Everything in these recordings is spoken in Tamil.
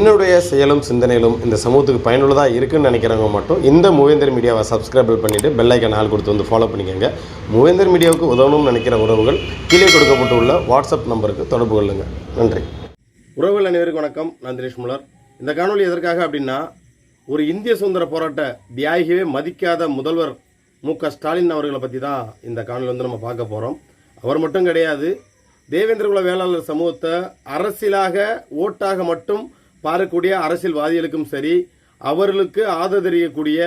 என்னுடைய செயலும் சிந்தனையிலும் இந்த சமூகத்துக்கு பயனுள்ளதாக இருக்குன்னு நினைக்கிறவங்க மட்டும் இந்த மூவேந்தர் மீடியாவை சப்ஸ்கிரைப் பண்ணிவிட்டு பெல் ஐக்கான் ஆல் கொடுத்து வந்து ஃபாலோ பண்ணிக்கோங்க. மூவேந்தர் மீடியாவுக்கு உதவணும்னு நினைக்கிற உறவுகள் கீழே கொடுக்கப்பட்டுள்ள வாட்ஸ்அப் நம்பருக்கு தொடர்பு கொள்ளுங்கள். நன்றி. உறவுகள் அனைவருக்கும் வணக்கம். நான் தினேஷ் முலர். இந்த காணொலி எதற்காக அப்படின்னா, ஒரு இந்திய சுதந்திர போராட்ட தியாகியே மதிக்காத முதல்வர் மு.க.ஸ்டாலின் அவர்களை பற்றி தான் இந்த காணொலி வந்து நம்ம பார்க்க போகிறோம். அவர் மட்டும் கிடையாது, தேவேந்திரகுல வேளாளர் சமூகத்தை அரசியலாக ஓட்டாக மட்டும் பார்க்கக்கூடிய அரசியல்வாதிகளுக்கும் சரி, அவர்களுக்கு ஆதரவு தெரியக்கூடிய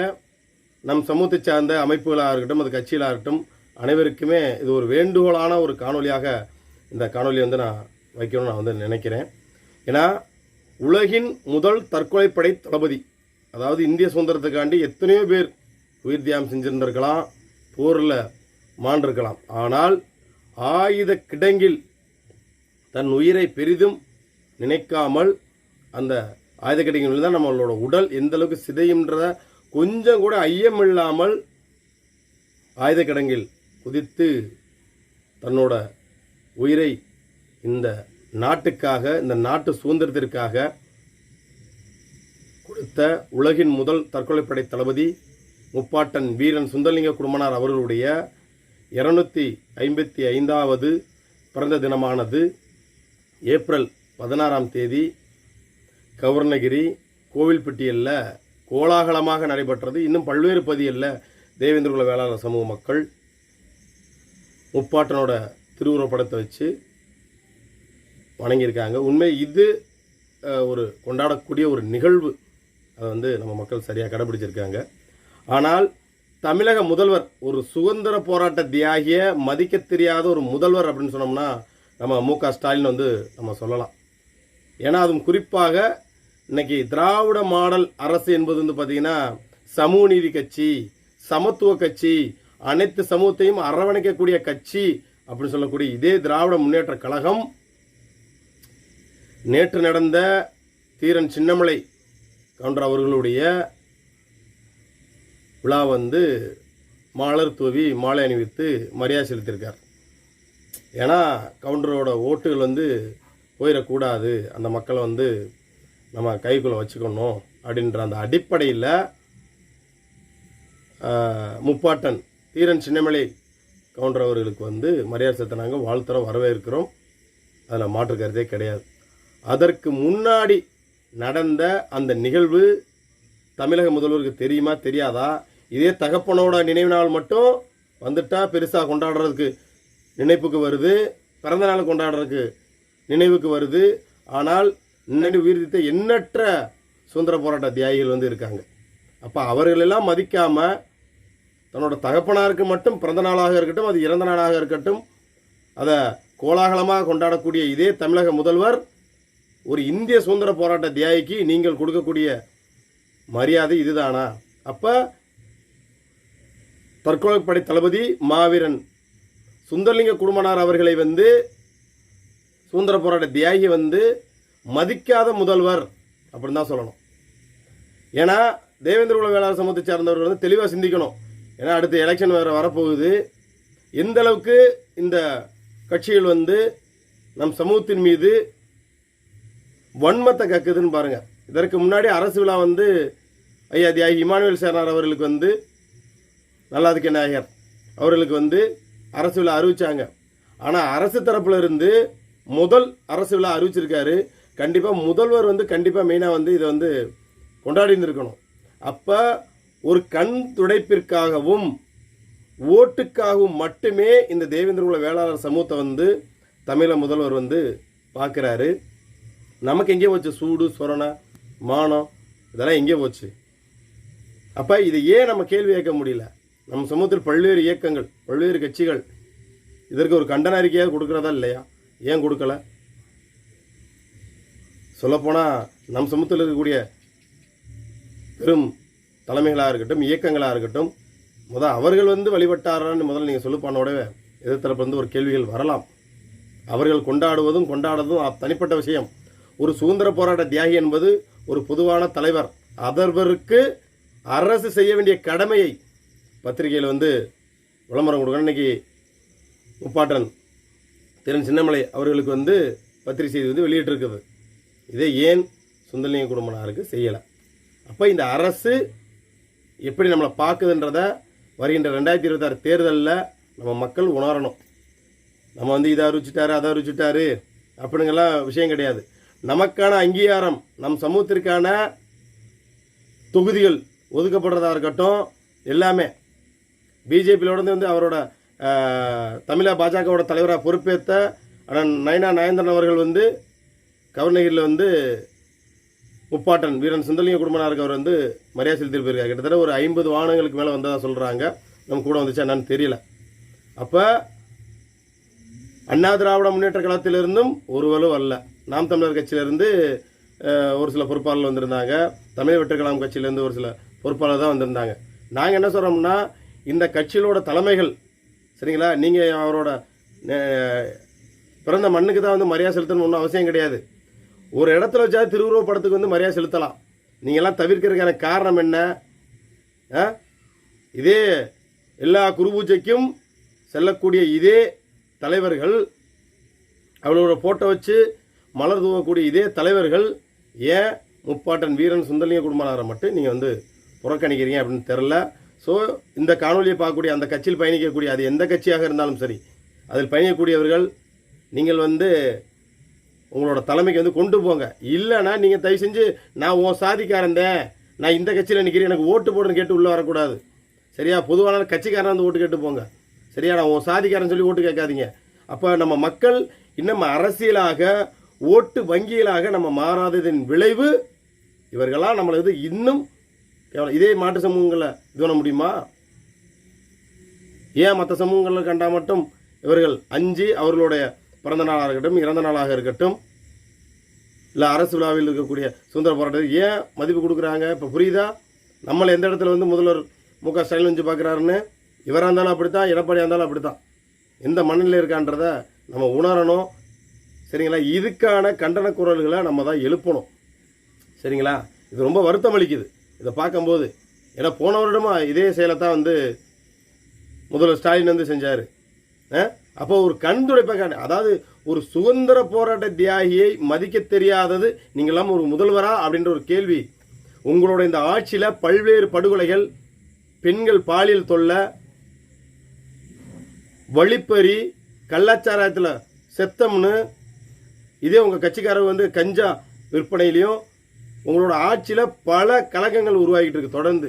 நம் சமூகத்தை சார்ந்த அமைப்புகளாக இருக்கட்டும், அது கட்சிகளாக இருக்கட்டும், அனைவருக்குமே இது ஒரு வேண்டுகோளான ஒரு காணொலியாக இந்த காணொலி வந்து நான் வைக்கணும்னு நான் வந்து நினைக்கிறேன். ஏன்னா, உலகின் முதல் தற்கொலைப்படை தளபதி, அதாவது இந்திய சுதந்திரத்துக்காண்டி எத்தனையோ பேர் உயிர் தியாகம் செஞ்சிருந்திருக்கலாம், போரில் மாண்டிருக்கலாம். ஆனால் ஆயுத கிடங்கில் தன் உயிரை பெரிதும் நினைக்காமல் அந்த ஆயுத கிடங்கில் தான் நம்மளோட உடல் எந்த அளவுக்கு சிதையும்ன்றத கொஞ்சம் கூட ஐயம் இல்லாமல் ஆயுத கிடங்கில் குதித்து தன்னோட உயிரை இந்த நாட்டுக்காக, இந்த நாட்டு சுதந்திரத்திற்காக கொடுத்த உலகின் முதல் தற்கொலைப்படை தளபதி முப்பாட்டன் வீரன் சுந்தரலிங்க குடும்பனார் அவர்களுடைய 255வது பிறந்த தினமானது ஏப்ரல் 16ஆம் தேதி கவர்னகிரி கோவில்பட்டியில் கோலாகலமாக நடைபெற்றது. இன்னும் பல்வேறு பகுதிகளில் தேவேந்திரகுல வேளாளர் சமூக மக்கள் முப்பாட்டனோட திருவுருவப்படத்தை வச்சு வணங்கியிருக்காங்க. உண்மை இது ஒரு கொண்டாடக்கூடிய ஒரு நிகழ்வு. அதை வந்து நம்ம மக்கள் சரியாக கடைபிடிச்சிருக்காங்க. ஆனால் தமிழக முதல்வர், ஒரு சுதந்திர போராட்ட தியாகிய மதிக்க தெரியாத ஒரு முதல்வர் அப்படின்னு சொன்னோம்னா நம்ம மு.க.ஸ்டாலின் வந்து நம்ம சொல்லலாம். ஏன்னா, அதுவும் குறிப்பாக இன்னைக்கு திராவிட மாடல் அரசு என்பது வந்து பார்த்தீங்கன்னா சமூக நீதி கட்சி, சமத்துவ கட்சி, அனைத்து சமூகத்தையும் அரவணைக்கக்கூடிய கட்சி அப்படின்னு சொல்லக்கூடிய இதே திராவிட முன்னேற்ற கழகம் நேற்று நடந்த தீரன் சின்னமலை கவுண்டர் அவர்களுடைய விழா வந்து மலர் தூவி மாலை அணிவித்து மரியாதை செலுத்தியிருக்கார். ஏன்னா, கவுண்டரோட ஓட்டுகள் வந்து போயிடக்கூடாது, அந்த மக்களை வந்து நம்ம கைக்குள்ளே வச்சுக்கணும் அப்படின்ற அந்த அடிப்படையில் முப்பாட்டன் தீரன் சின்னமலை கவுண்டர் அவர்களுக்கு வந்து மரியாதை செலுத்தினாங்க. வாழ்த்துறோம், வரவேற்கிறோம், அதில் மாற்று கருத்தே கிடையாது. அதற்கு முன்னாடி நடந்த அந்த நிகழ்வு தமிழக முதல்வருக்கு தெரியுமா தெரியாதா? இதே தகப்பனோட நினைவு நாள் மட்டும் வந்துட்டா பெருசாக கொண்டாடுறதுக்கு நினைப்புக்கு வருது, பிறந்த நாள் கொண்டாடுறதுக்கு நினைவுக்கு வருது. ஆனால் இன்னடி உயிர்த்த எண்ணற்ற சுதந்திர போராட்ட தியாகிகள் வந்து இருக்காங்க. அப்போ அவர்களெல்லாம் மதிக்காமல் தன்னோட தகப்பனாருக்கு மட்டும் பிறந்த நாளாக இருக்கட்டும், அது இறந்த நாளாக இருக்கட்டும், அதை கோலாகலமாக கொண்டாடக்கூடிய இதே தமிழக முதல்வர் ஒரு இந்திய சுதந்திர போராட்ட தியாகிக்கு நீங்கள் கொடுக்கக்கூடிய மரியாதை இதுதானா? அப்போ தற்கொலைப்படை தளபதி மாவீரன் சுந்தரலிங்க குடும்பனார் அவர்களை வந்து சுதந்திர போராட்ட தியாகி வந்து மதிக்காத முதல்வர் அப்படின்னு தான் சொல்லணும். ஏன்னா, தேவேந்திரகுல வேளாளர் சமூகத்தை சார்ந்தவர்கள் வந்து தெளிவாக சிந்திக்கணும். ஏன்னா, அடுத்த எலெக்ஷன் வேறு வரப்போகுது. எந்த அளவுக்கு இந்த கட்சிகள் வந்து நம் சமூகத்தின் மீது வன்மத்தை கக்குதுன்னு பாருங்கள். இதற்கு முன்னாடி அரசு விழா வந்து ஐயா தியாகி இமானுவேல் சேனார் அவர்களுக்கு வந்து நல்லாதுக்க நாயகர் அவர்களுக்கு வந்து அரசு விழா அறிவிச்சாங்க. ஆனால் அரசு தரப்புல இருந்து முதல் அரசு விழா அறிவிச்சிருக்காரு. கண்டிப்பாக முதல்வர் வந்து கண்டிப்பாக மெயினாக வந்து இதை வந்து கொண்டாடி இருந்திருக்கணும். அப்போ ஒரு கண் துடைப்பிற்காகவும் ஓட்டுக்காகவும் மட்டுமே இந்த தேவேந்திரகுல வேளாளர் சமூகத்தை வந்து தமிழக முதல்வர் வந்து பார்க்குறாரு. நமக்கு எங்கே போச்சு சூடு, சொரணை, மானம், இதெல்லாம் எங்கே போச்சு? அப்போ இதை ஏன் நம்ம கேள்வி கேட்க முடியல? நம்ம சமூகத்தில் பல்வேறு இயக்கங்கள், பல்வேறு கட்சிகள் இதற்கு ஒரு கண்டன அறிக்கையாக கொடுக்குறதா இல்லையா? ஏன் கொடுக்கல? சொல்லப்போனால் நம் சமூகத்தில் இருக்கக்கூடிய பெரும் தலைமைகளாக இருக்கட்டும், இயக்கங்களாக இருக்கட்டும், அவர்கள் வந்து வழிபட்டாரான்னு முதல்ல நீங்கள் சொல்லுப்பானோட எதிர்த்தரப்பு வந்து ஒரு கேள்விகள் வரலாம். அவர்கள் கொண்டாடுவதும் கொண்டாடுவதும் தனிப்பட்ட விஷயம். ஒரு சுதந்திர போராட்ட தியாகி என்பது ஒரு பொதுவான தலைவர். அதற்கு அரசு செய்ய வேண்டிய கடமையை பத்திரிகையில் வந்து விளம்பரம் கொடுக்கணும். இன்னைக்கு முப்பாட்டன் திறன் சின்னமலை அவர்களுக்கு வந்து பத்திரிகை செய்தி வந்து வெளியிட்டிருக்குது. இதை ஏன் சுந்தரலிங்க குடும்பனாருக்கு செய்யலை. அப்போ இந்த அரசு எப்படி நம்மளை பார்க்குதுன்றத வருகின்ற 2026 தேர்தலில் நம்ம மக்கள் உணரணும். நம்ம வந்து இதை அறிவிச்சிட்டாரு அதை அறிவிச்சிட்டாரு அப்படிங்கெல்லாம் விஷயம் கிடையாது. நமக்கான அங்கீகாரம், நம் சமூகத்திற்கான தொகுதிகள் ஒதுக்கப்படுறதா இருக்கட்டும், எல்லாமே பிஜேபியிலோட வந்து அவரோட தமிழக பாஜகவோட தலைவராக பொறுப்பேற்ற நயனா நயந்திரன் அவர்கள் வந்து கவர்னகிரியில் வந்து முப்பாட்டன் வீரன் சுந்தரலிங்க குடும்பனாருக்கு அவர் வந்து மரியாதை செலுத்திட்டு போயிருக்காரு. கிட்டத்தட்ட ஒரு 50 வாகனங்களுக்கு மேலே வந்ததாக சொல்கிறாங்க. நம்ம கூட வந்துச்சா என்னன்னு தெரியல. அப்போ அண்ணா திராவிட முன்னேற்ற கழகத்திலிருந்தும் ஒரு வலு வரல. நாம் தமிழர் கட்சியிலேருந்து ஒரு சில பொறுப்பாளர்கள் வந்திருந்தாங்க. தமிழ் வெற்றி கழகம் கட்சியிலேருந்து ஒரு சில பொறுப்பாளர் தான் வந்திருந்தாங்க. நாங்கள் என்ன சொல்கிறோம்னா, இந்த கட்சிகளோட தலைமைகள் சரிங்களா, நீங்கள் அவரோட பிறந்த மண்ணுக்கு தான் வந்து மரியாதை செலுத்தணும்னு ஒன்றும் அவசியம் கிடையாது. ஒரு இடத்துல வச்சா திருவுருவ படத்துக்கு வந்து மரியாதை செலுத்தலாம். நீங்கள்லாம் தவிர்க்கிறதுக்கான காரணம் என்ன? இதே எல்லா குருபூஜைக்கும் செல்லக்கூடிய இதே தலைவர்கள், அவளோட ஃபோட்டோ வச்சு மலர் தூவக்கூடிய இதே தலைவர்கள் ஏன் முப்பாட்டன் வீரன் சுந்தரலிங்க குடும்பனாரை மட்டும் நீங்கள் வந்து புறக்கணிக்கிறீங்க அப்படின்னு தெரில. ஸோ இந்த காணொலியை பார்க்கக்கூடிய அந்த கட்சியில் பயணிக்கக்கூடிய, அது எந்த கட்சியாக இருந்தாலும் சரி, அதில் பயணிக்கக்கூடியவர்கள் நீங்கள் வந்து உங்களோட தலைமைக்கு வந்து கொண்டு போங்க. இல்லைன்னா நீங்கள் தயவு செஞ்சு நான் உன் சாதிக்காரந்தேன், நான் இந்த கட்சியில் நிற்கிறேன், எனக்கு ஓட்டு போடுன்னு கேட்டு உள்ளே வரக்கூடாது. சரியா? பொதுவான கட்சிக்காரன் வந்து ஓட்டு கேட்டு போங்க. சரியா? நான் உன் சாதிக்காரன் சொல்லி ஓட்டு கேட்காதீங்க. அப்போ நம்ம மக்கள் இன்னும் அரசியலாக ஓட்டு வங்கிகளாக நம்ம மாறாததின் விளைவு இவர்களால் நம்மளை இது இன்னும் இதே மாட்டு சமூகங்களை இது பண்ண முடியுமா? ஏன் மற்ற சமூகங்களில் கண்டால் மட்டும் இவர்கள் அஞ்சு அவர்களுடைய பிறந்த நாளாக இருக்கட்டும், இறந்த நாளாக இருக்கட்டும், இல்லை அரசு விழாவில் இருக்கக்கூடிய சுதந்திர போராட்டத்துக்கு ஏன் மதிப்பு கொடுக்குறாங்க? இப்போ புரியுதா? நம்மளை எந்த இடத்துல வந்து முதல்வர் மு.க. ஸ்டாலின் வந்து பார்க்குறாருன்னு, இவராக இருந்தாலும் அப்படித்தான், எடப்பாடியாக இருந்தாலும் அப்படித்தான். எந்த மண்ணில் இருக்கான்றத நம்ம உணரணும். சரிங்களா? இதுக்கான கண்டன குரல்களை நம்ம தான் எழுப்பணும். சரிங்களா? இது ரொம்ப வருத்தம் அளிக்குது இதை பார்க்கும்போது. ஏன்னா போன வருடமா இதே செயலை தான் வந்து முதல்வர் ஸ்டாலின் வந்து செஞ்சார். அப்போ ஒரு கண் துடைப்ப, அதாவது ஒரு சுதந்திர போராட்ட தியாகியை மதிக்க தெரியாதது நீங்களாம் ஒரு முதல்வரா அப்படின்ற ஒரு கேள்வி. உங்களோட இந்த ஆட்சியில் பல்வேறு படுகொலைகள், பெண்கள் பாலியல் தொல்லை, வழிப்பறி, கள்ளச்சாராயத்தில் செத்தம்னு, இதே உங்கள் கட்சிக்காரர் வந்து கஞ்சா விற்பனையிலையும் உங்களோட ஆட்சியில் பல கலக்கங்கள் உருவாகிட்டு இருக்கு. தொடர்ந்து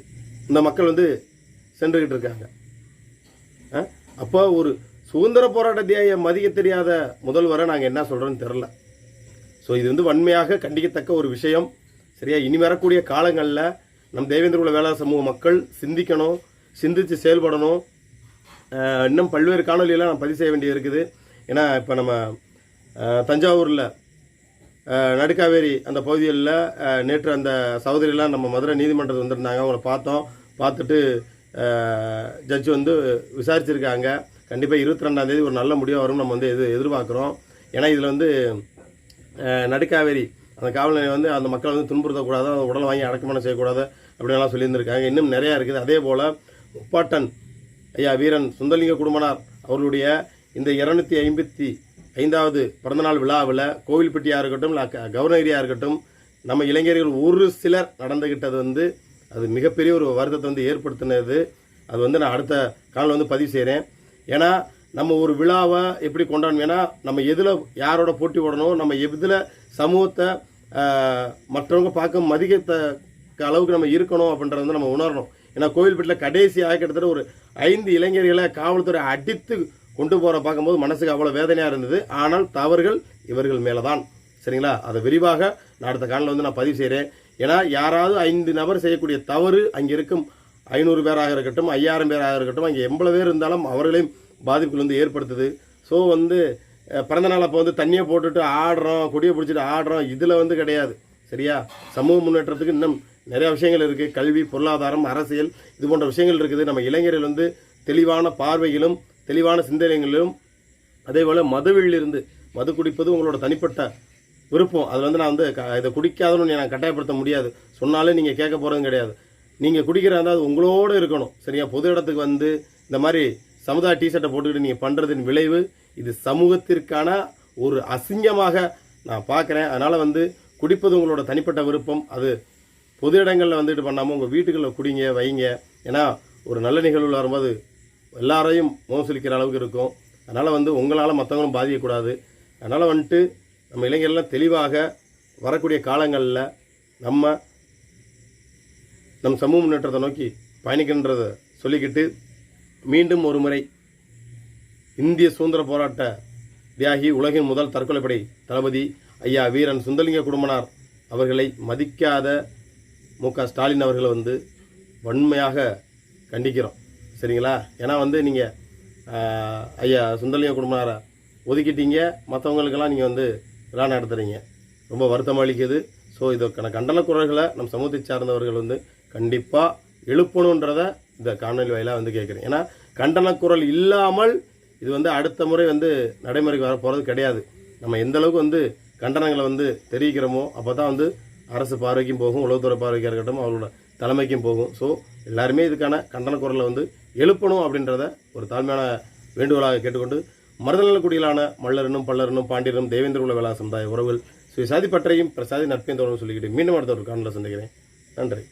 இந்த மக்கள் வந்து சென்றுகிட்டு இருக்காங்க. அப்போ ஒரு சுதந்திர போராட்ட தியாகியை மதிக்க தெரியாத முதல்வரை நாங்கள் என்ன சொல்கிறோன்னு தெரில. ஸோ இது வந்து வன்மையாக கண்டிக்கத்தக்க ஒரு விஷயம். சரியா? இனி வரக்கூடிய காலங்களில் நம் தேவேந்திர குல வேளாண் சமூக மக்கள் சிந்திக்கணும், சிந்தித்து செயல்படணும். இன்னும் பல்வேறு காணொலியெல்லாம் நான் பதிவு செய்ய வேண்டியது இருக்குது. ஏன்னா இப்போ நம்ம தஞ்சாவூரில் நடுக்காவேரி அந்த பகுதிகளில் நேற்று அந்த சகோதரியெல்லாம் நம்ம மதுரை நீதிமன்றத்துக்கு வந்திருந்தாங்க. அவங்கள பார்த்தோம். பார்த்துட்டு ஜட்ஜு வந்து விசாரிச்சிருக்காங்க. கண்டிப்பாக 22ஆம் தேதி ஒரு நல்ல முடிவு வரும் நம்ம வந்து எதிர்பார்க்குறோம். ஏன்னா இதில் வந்து நடுக்காவேரி அந்த காவல் நிலையம் வந்து அந்த மக்களை வந்து துன்புறுத்தக்கூடாது, அந்த உடலை வாங்கி அடக்கமான செய்யக்கூடாது அப்படின்லாம் சொல்லியிருந்திருக்காங்க. இன்னும் நிறையா இருக்குது. அதே போல் முப்பாட்டன் ஐயா வீரன் சுந்தரலிங்க குடும்பனார் அவர்களுடைய இந்த 255வது பிறந்தநாள் விழாவில் கோவில்பட்டியாக இருக்கட்டும், கவர்னகிரியாக இருக்கட்டும், நம்ம இளைஞர்கள் ஒரு சிலர் நடந்துக்கிட்டது வந்து அது மிகப்பெரிய ஒரு வருத்தத்தை வந்து ஏற்படுத்தினது. அது வந்து நான் அடுத்த காலில் வந்து பதிவு செய்கிறேன். ஏன்னா நம்ம ஒரு விழாவை எப்படி கொண்டாடணும், ஏன்னா நம்ம எதில் யாரோட போட்டி போடணும், நம்ம எதில் சமூகத்தை மற்றவங்க பார்க்க மதிக்கத்தக்க அளவுக்கு நம்ம இருக்கணும் அப்படின்றத வந்து நம்ம உணரணும். ஏன்னா கோவில்பட்டியில் கடைசியாக கிட்டத்தட்ட ஒரு 5 இளைஞர்களை காவல்துறை அடித்து கொண்டு போகிற பார்க்கும்போது மனசுக்கு அவ்வளோ வேதனையாக இருந்தது. ஆனால் தவறுகள் இவர்கள் மேலே தான். சரிங்களா? அதை விரிவாக நான் அடுத்த காலில் வந்து நான் பதிவு செய்கிறேன். ஏன்னா யாராவது 5 நபர் செய்யக்கூடிய தவறு அங்கே இருக்கும் 500 பேராக இருக்கட்டும், 5000 பேராக இருக்கட்டும், அங்கே 80 பேர் இருந்தாலும் அவர்களையும் பாதிப்புகள் வந்து ஏற்படுத்துது. ஸோ வந்து பிறந்த நாள் அப்போ வந்து தண்ணியை போட்டுட்டு ஆடுறோம், கொடியை பிடிச்சிட்டு ஆடுறோம், இதில் வந்து கிடையாது. சரியா? சமூக முன்னேற்றத்துக்கு இன்னும் நிறையா விஷயங்கள் இருக்குது. கல்வி, பொருளாதாரம், அரசியல், இது போன்ற விஷயங்கள் இருக்குது. நம்ம இளைஞர்கள் வந்து தெளிவான பார்வைகளும் தெளிவான சிந்தனைகளிலும், அதே போல் மதுவிலிருந்து மது குடிப்பது உங்களோட தனிப்பட்ட விருப்பம். அதில் வந்து நான் வந்து இதை குடிக்காதன்னு நான் கட்டாயப்படுத்த முடியாது. சொன்னாலே நீங்கள் கேட்க போகிறதும் கிடையாது. நீங்கள் குடிக்கிறதா அது உங்களோடு இருக்கணும். சரியா? பொது இடத்துக்கு வந்து இந்த மாதிரி சமுதாய டிஷர்ட்டை போட்டுக்கிட்டு நீங்கள் பண்ணுறதின் விளைவு இது சமூகத்திற்கான ஒரு அசிங்கமாக நான் பார்க்குறேன். அதனால் வந்து குடிப்பது உங்களோட தனிப்பட்ட விருப்பம். அது பொது இடங்களில் வந்துட்டு பண்ணாமல் உங்கள் வீட்டுகளில் குடிங்க வைங்க. ஏன்னா ஒரு நல்ல நிகழ்வில் வரும்போது எல்லாரையும் மோசலிக்கிற அளவுக்கு இருக்கும். அதனால் வந்து உங்களால் மற்றவங்களும் பாதிக்கக்கூடாது. அதனால் வந்துட்டு நம்ம இளைஞர்லாம் தெளிவாக வரக்கூடிய காலங்களில் நம் சமூக முன்னேற்றத்தை நோக்கி பயணிக்கின்றதை சொல்லிக்கிட்டு, மீண்டும் ஒரு முறை இந்திய சுதந்திர போராட்ட தியாகி, உலகின் முதல் தற்கொலைப்படை தளபதி ஐயா வீரன் சுந்தரலிங்க குடும்பனார் அவர்களை மதிக்காத மு.க. ஸ்டாலின் அவர்களை வந்து வன்மையாக கண்டிக்கிறோம். சரிங்களா? ஏன்னா வந்து நீங்கள் ஐயா சுந்தரலிங்க குடும்பனாரை ஒதுக்கிட்டீங்க, மற்றவங்களுக்கெல்லாம் நீங்கள் வந்து விழா நடத்துகிறீங்க. ரொம்ப வருத்தம் அளிக்குது. ஸோ இதற்கான கண்டன குரல்களை நம் சமூகத்தை சார்ந்தவர்கள் வந்து கண்டிப்பாக எழுப்பணுன்றத இந்த காணொலி வாயிலாக வந்து கேட்குறேன். ஏன்னா கண்டன குரல் இல்லாமல் இது வந்து அடுத்த முறை வந்து நடைமுறைக்கு வர போகிறது கிடையாது. நம்ம எந்த அளவுக்கு வந்து கண்டனங்களை வந்து தெரிவிக்கிறோமோ அப்போ தான் வந்து அரசு பார்வைக்கும் போகும், உளவுத்துறை பார்வைக்காக இருக்கட்டும், அவங்களோட தலைமைக்கும் போகும். ஸோ எல்லாருமே இதுக்கான கண்டன குரலை வந்து எழுப்பணும் அப்படின்றத ஒரு தாழ்மையான வேண்டுகோளாக கேட்டுக்கொண்டு, மருதநலக்குடியிலான மல்லரனும் பல்லரனும் பாண்டியனும் தேவேந்திர உள்ள வேளாண் சமுதாய உறவுகள் சுயசாதி பற்றையும் பிரசாதி நட்பையும் தொடர்ந்து சொல்லிக்கிட்டு மீண்டும் அடுத்த ஒரு காணொலியில் சந்திக்கிறேன். நன்றி.